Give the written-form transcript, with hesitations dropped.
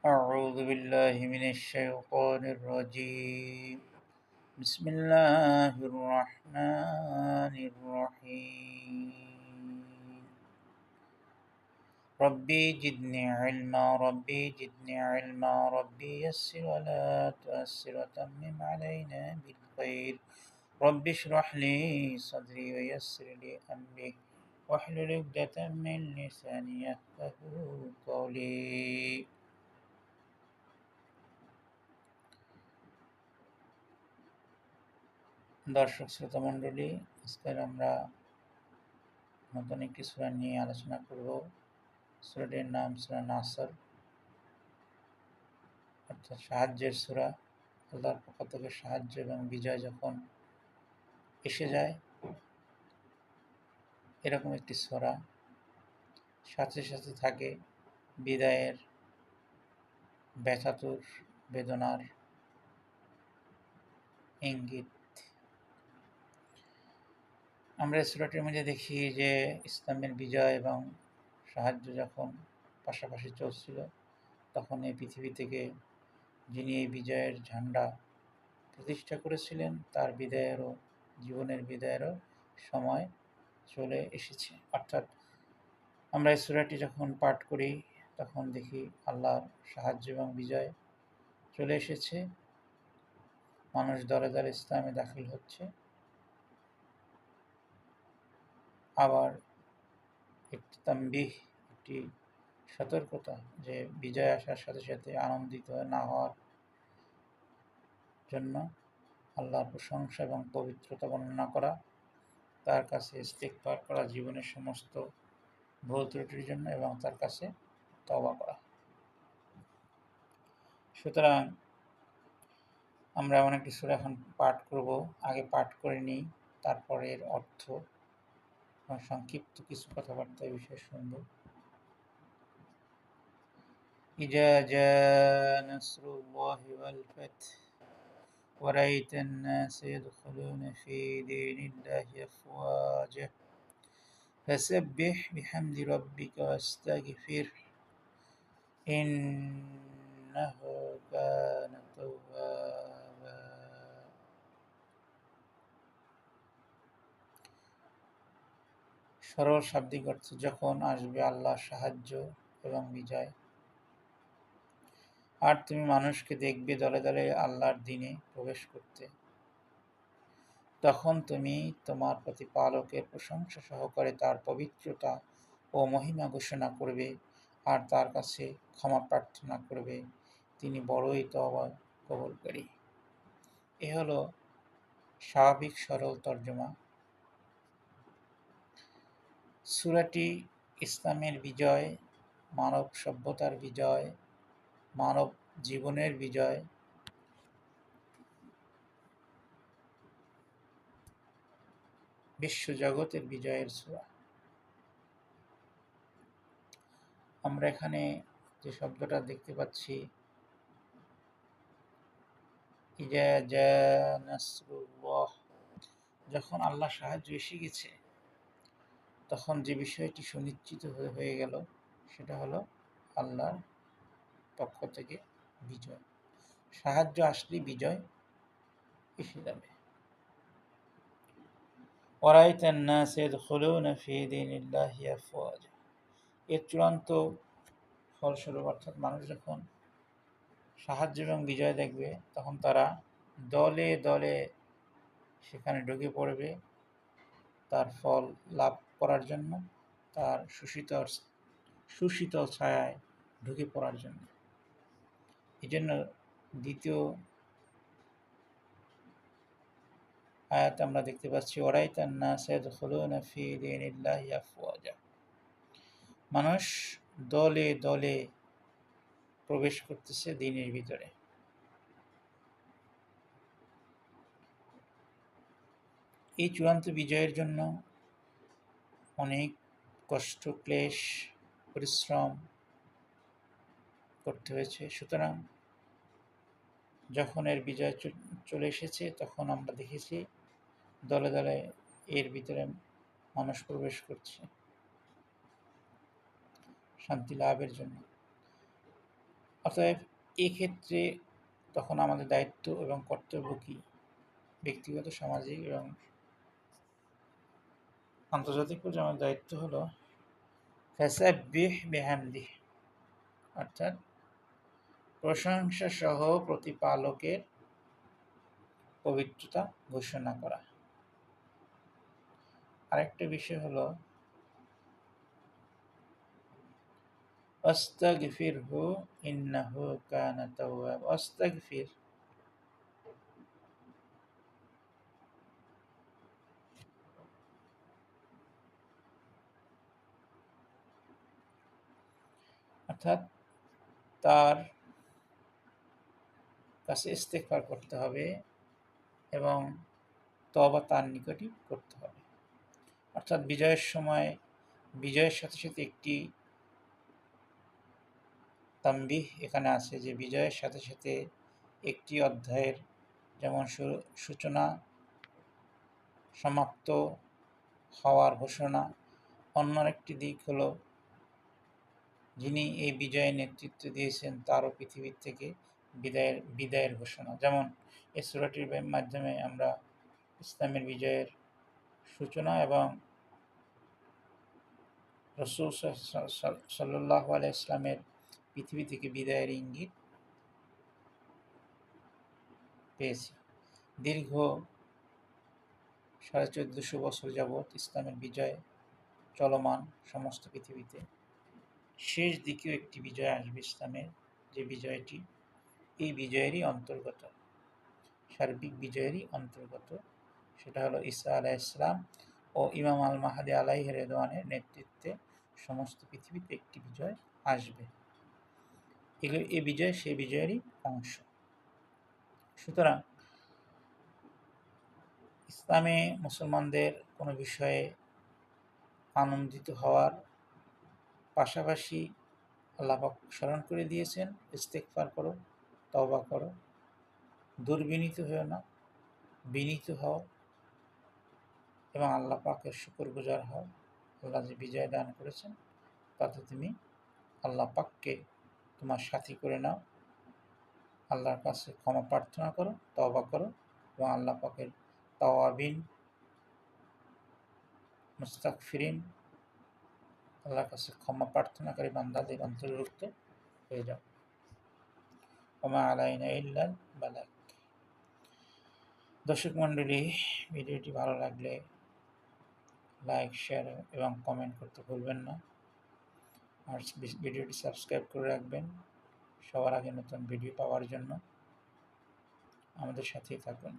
أعوذ بالله من الشيطان الرجيم بسم الله الرحمن الرحيم ربي زدني علما ربي زدني علما ربي يسر ولا تؤسر وتمم علينا بالخير رب اشرح لي صدري ويسر لي أمري واحلل عقدة من لساني يفقهوا قولي দর্শক শ্রোতা মণ্ডলী, আজকের আমরা নতুন একটি সূরা নিয়ে আলোচনা করব। সূরাটির নাম সূরা নাসর, অর্থাৎ সাহায্যের সূরা। আল্লাহর পক্ষ থেকে সাহায্য এবং বিজয় যখন এসে যায়, এরকম একটি সূরা। সাথে সাথে থাকে বিদায়ের ব্যথাতুর বেদনার ইঙ্গিত। আমরা এই সূরাটির মধ্যে দেখি যে ইসলামের বিজয় এবং সাহায্য যখন পাশাপাশি চলছিল, তখন এই পৃথিবী থেকে যিনি এই বিজয়ের ঝান্ডা প্রতিষ্ঠা করেছিলেন, তার বিদায়েরও, জীবনের বিদায়েরও সময় চলে এসেছে। অর্থাৎ আমরা এই সূরাটি যখন পাঠ করি, তখন দেখি আল্লাহর সাহায্য এবং বিজয় চলে এসেছে। মানুষ দলে দলে ইসলামে দাখিল হচ্ছে। আবার একটি তানবিহ, একটি সতর্কতা, যে বিজয় আসার সাথে সাথে আনন্দিত না হওয়ার জন্য আল্লাহর প্রশংসা এবং পবিত্রতা বর্ণনা করা, তার কাছে ইস্তিগফার করা জীবনের সমস্ত ভুল ত্রুটির জন্য, এবং তার কাছে তওবা করা। সুতরাং আমরা এমন একটি সূরা এখন পাঠ করব। আগে পাঠ করে নিই, তারপরে এর অর্থ এবং সংক্ষিপ্ত কিছু কথাবার্তা এই বিষয়ে শুনব। ইজা জাআ নাসরুল্লাহি ওয়াল ফাতহ ورأيت الناس يدخلون في دين الله أفواجا فسبح بحمد ربك واستغفره إنه كان توابا। সরল শাব্দিক অর্থ: যখন আসবে আল্লাহর সাহায্য এবং বিজয়, আর তুমি মানুষকে দেখবে দলে দলে আল্লাহর দ্বীনে প্রবেশ করতে, তখন তুমি তোমার প্রতিপালকের প্রশংসা সহকারে তার পবিত্রতা ও মহিমা ঘোষণা করবে আর তার কাছে ক্ষমা প্রার্থনা করবে। তিনি বড়ই তওবা কবুলকারী। এ হলো স্বাভাবিক সরল তর্জমা। সূরাটি ইসলামের বিজয়, মানব সভ্যতার বিজয়, মানব জীবনের বিজয়, বিশ্বজগতের বিজয়ের সূরা। আমরা এখানে যে শব্দটা দেখতে পাচ্ছি, ইজা জাআ নাসরুল্লাহ, যখন আল্লাহ সাহায্য এসে গেছে, তখন যে বিষয়টি সুনিশ্চিত হয়ে গেল, সেটা হলো আল্লাহর পক্ষ থেকে বিজয়। সাহায্য আসলেই বিজয় এসে যাবে। ওয়ারাইতান নাস ইয়াদখুলুনা ফি দীনিল্লাহি আফওয়াজা, এর চূড়ান্ত ফলস্বরূপ, অর্থাৎ মানুষ যখন সাহায্য এবং বিজয় দেখবে, তখন তারা দলে দলে সেখানে ঢুকে পড়বে তার ফল লাভ করার জন্য, তার সুশীতল ছায়ায় ঢুকে পড়ার জন্য। এই জন্য দ্বিতীয় আয়াতে আমরা দেখতে পাচ্ছি, ওয়ারাইতান নাস ইয়াদখুলুনা ফি দীনিল্লাহি আফওয়াজা, মানুষ দলে দলে প্রবেশ করতেছে দ্বীনের ভিতরে। এই চূড়ান্ত বিজয়ের জন্য অনেক কষ্ট, ক্লেশ, পরিশ্রম করতে হয়েছে। সুতরাং যখন এর বিজয় চলে এসেছে, তখন আমরা দেখেছি দলে দলে এর ভিতরে মানুষ প্রবেশ করছে শান্তি লাভের জন্য। অতএব এক্ষেত্রে তখন আমাদের দায়িত্ব এবং কর্তব্য কী? ব্যক্তিগত, সামাজিক এবং আন্তর্জাতিক পর্যায়ে আমাদের দায়িত্ব হলো ফাসাব্বিহ বিহামদিহ, অর্থাৎ প্রশংসা সহ প্রতিপালকের পবিত্রতা ঘোষণা করা। আরেকটা বিষয় হলো আস্তাগফিরহু ইন্নাহু কানা তাওয়াব। আস্তাগফির অর্থাৎ তার কাছে ইস্তেগফার করতে হবে এবং তওবা তার নিকটই করতে হবে। অর্থাৎ বিজয়ের সময় বিজয়ের সাথে সাথে একটি তানবিহ এখানে আছে যে বিজয়ের সাথে সাথে একটি অধ্যায়ের যেমন সূচনা, সমাপ্ত হওয়ার ঘোষণা, অন্য একটি দিক হলো যিনি এই বিজয়ে নেতৃত্ব দিয়েছেন তারও পৃথিবীর থেকে বিদায়ের ঘোষণা। যেমন এই সূরাটির মাধ্যমে আমরা ইসলামের বিজয়ের সূচনা এবং রাসূল সাল্লাল্লাহু আলাইহি ওয়াসাল্লামের পৃথিবী থেকে বিদায়ের ইঙ্গিত পেয়েছি। দীর্ঘ 1450 বছর যাবৎ ইসলামের বিজয় চলমান সমস্ত পৃথিবীতে। শেষ দিকেও একটি বিজয় আসবে ইসলামের, যে বিজয়টি এই বিজয়েরই অন্তর্গত, সার্বিক বিজয়েরই অন্তর্গত। সেটা হলো ঈসা আলাইহিস সালাম ও ইমাম আল মাহদী আলাইহি রিদওয়ানের নেতৃত্বে সমস্ত পৃথিবীতে একটি বিজয় আসবে। এই বিজয় সেই বিজয়েরই অংশ। সুতরাং ইসলামে মুসলমানদের কোনো বিষয়ে আনন্দিত হওয়ার পাশাপাশি আল্লাহ পাক স্মরণ করে দিয়েছেন, ইস্তেগফার করো, তওবা করো, দুর্বিনীত হও না, বিনীত হও এবং আল্লাহ পাকের শুকরগুজার হও। আল্লাহ যে বিজয় দান করেছেন তাতে তুমি আল্লাহ পাককে তোমার সাথী করে নাও, আল্লাহর কাছে ক্ষমা প্রার্থনা করো, তওবা করো এবং আল্লাহ পাকের তাওয়াবিন, মুস্তাগফিরিন, আল্লাহর কাছে ক্ষমা প্রার্থনাকারী বান্দাদের অন্তর্ভুক্ত হয়ে যাও। ওমা আলাইনা ইল্লাল বালাগ। দর্শক মণ্ডলী, ভিডিওটি ভালো লাগলে লাইক, শেয়ার এবং কমেন্ট করতে ভুলবেন না। আর ভিডিওটি সাবস্ক্রাইব করে রাখবেন সবার আগে নতুন ভিডিও পাওয়ার জন্য। আমাদের সাথেই থাকুন।